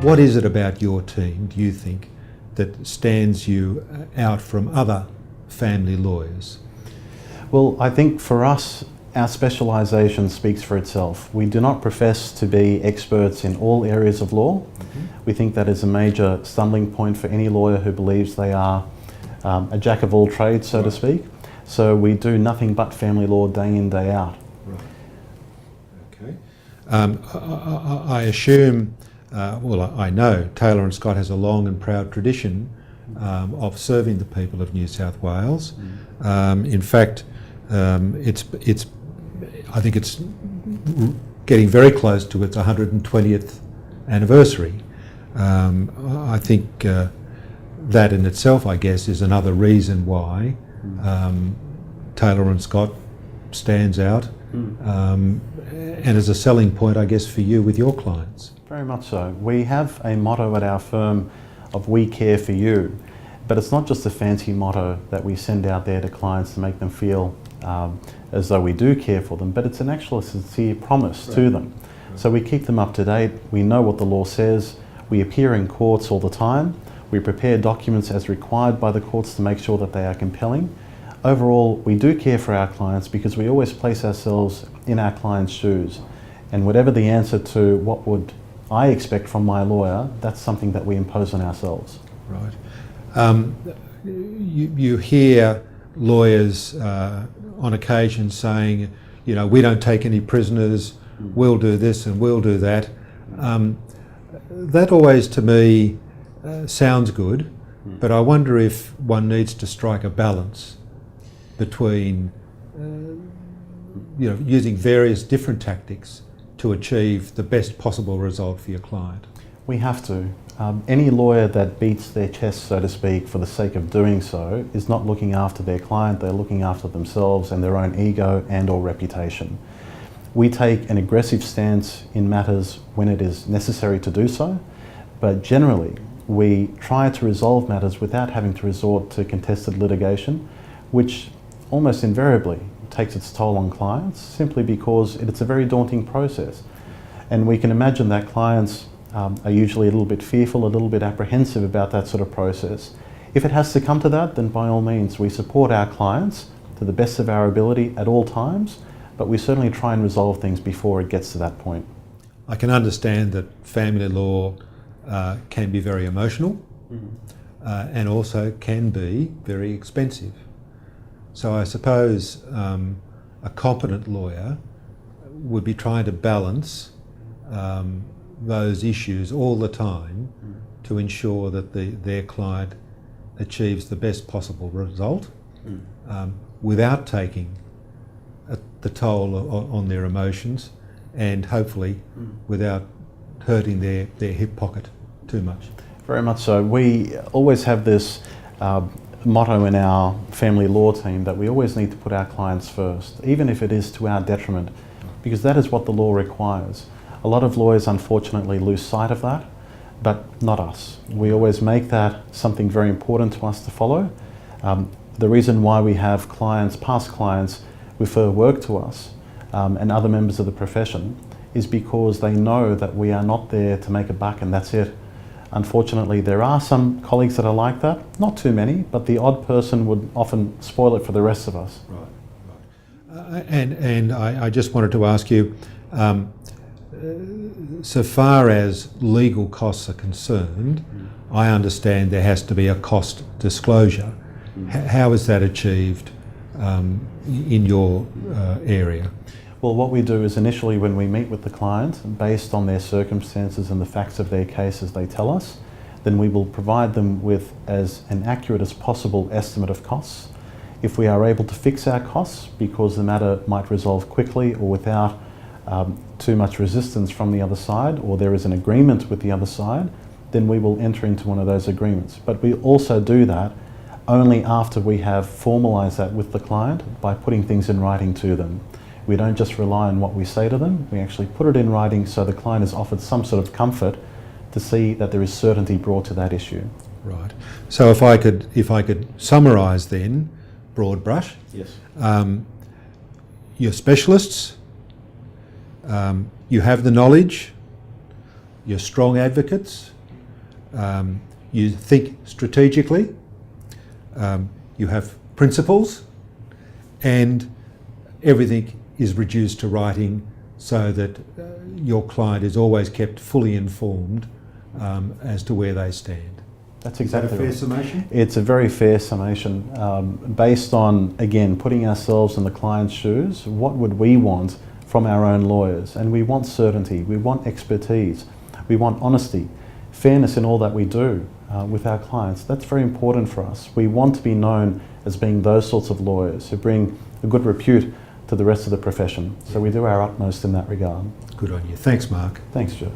What is it about your team, do you think, that stands you out from other family lawyers? Well, I think for us, our specialisation speaks for itself. We do not profess to be experts in all areas of law. We think that is a major stumbling point for any lawyer who believes they are a jack of all trades, so to speak. So we do nothing but family law day in, day out. Right. Okay. I assume, I know Taylor and Scott has a long and proud tradition of serving the people of New South Wales. In fact, I think it's getting very close to its 120th anniversary. I think that in itself, I guess, is another reason why Taylor and Scott stands out and is a selling point, I guess, for you with your clients. Very much so. We have a motto at our firm of "We care for you," but it's not just a fancy motto that we send out there to clients to make them feel as though we do care for them, but it's an actual sincere promise to them. So we keep them up to date. We know what the law says. We appear in courts all the time. We prepare documents as required by the courts to make sure that they are compelling. Overall, we do care for our clients because we always place ourselves in our clients' shoes. And whatever the answer to what would I expect from my lawyer, that's something that we impose on ourselves. Right. You hear lawyers on occasion saying, you know, we don't take any prisoners, we'll do this and we'll do that. That always to me sounds good, but I wonder if one needs to strike a balance between using various different tactics to achieve the best possible result for your client. We have to. Any lawyer that beats their chest, so to speak, for the sake of doing so is not looking after their client, they're looking after themselves and their own ego and or reputation. We take an aggressive stance in matters when it is necessary to do so, but generally we try to resolve matters without having to resort to contested litigation, which almost invariably takes its toll on clients simply because it's a very daunting process. And we can imagine that clients are usually a little bit fearful, a little bit apprehensive about that sort of process. If it has to come to that, then by all means we support our clients to the best of our ability at all times, but we certainly try and resolve things before it gets to that point. I can understand that family law can be very emotional and also can be very expensive. So I suppose a competent lawyer would be trying to balance those issues all the time to ensure that their client achieves the best possible result without taking the toll on their emotions and hopefully without hurting their hip pocket too much. Very much so. We always have this motto in our family law team that we always need to put our clients first, even if it is to our detriment, because that is what the law requires. A lot of lawyers unfortunately lose sight of that, but not us. We always make that something very important to us to follow. The reason why we have clients, past clients, refer work to us and other members of the profession is because they know that we are not there to make a buck and that's it. Unfortunately, there are some colleagues that are like that, not too many, but the odd person would often spoil it for the rest of us. Right. And I just wanted to ask you, so far as legal costs are concerned, I understand there has to be a cost disclosure. How is that achieved in your area? Well, what we do is initially when we meet with the client, based on their circumstances and the facts of their case as they tell us, then we will provide them with as an accurate as possible estimate of costs. If we are able to fix our costs because the matter might resolve quickly or without too much resistance from the other side, or there is an agreement with the other side, then we will enter into one of those agreements. But we also do that only after we have formalised that with the client by putting things in writing to them. We don't just rely on what we say to them, we actually put it in writing so the client is offered some sort of comfort to see that there is certainty brought to that issue. Right. So if I could summarise then, broad brush. Yes. You're specialists, you have the knowledge, you're strong advocates, you think strategically, you have principles, and everything is reduced to writing so that your client is always kept fully informed as to where they stand. That's exactly Is that a fair right. summation? It's a very fair summation based on, again, putting ourselves in the client's shoes. What would we want from our own lawyers? And we want certainty, we want expertise, we want honesty, fairness in all that we do with our clients. That's very important for us. We want to be known as being those sorts of lawyers who bring a good repute to the rest of the profession. So we do our utmost in that regard. Good on you. Thanks, Mark. Thanks, Joe.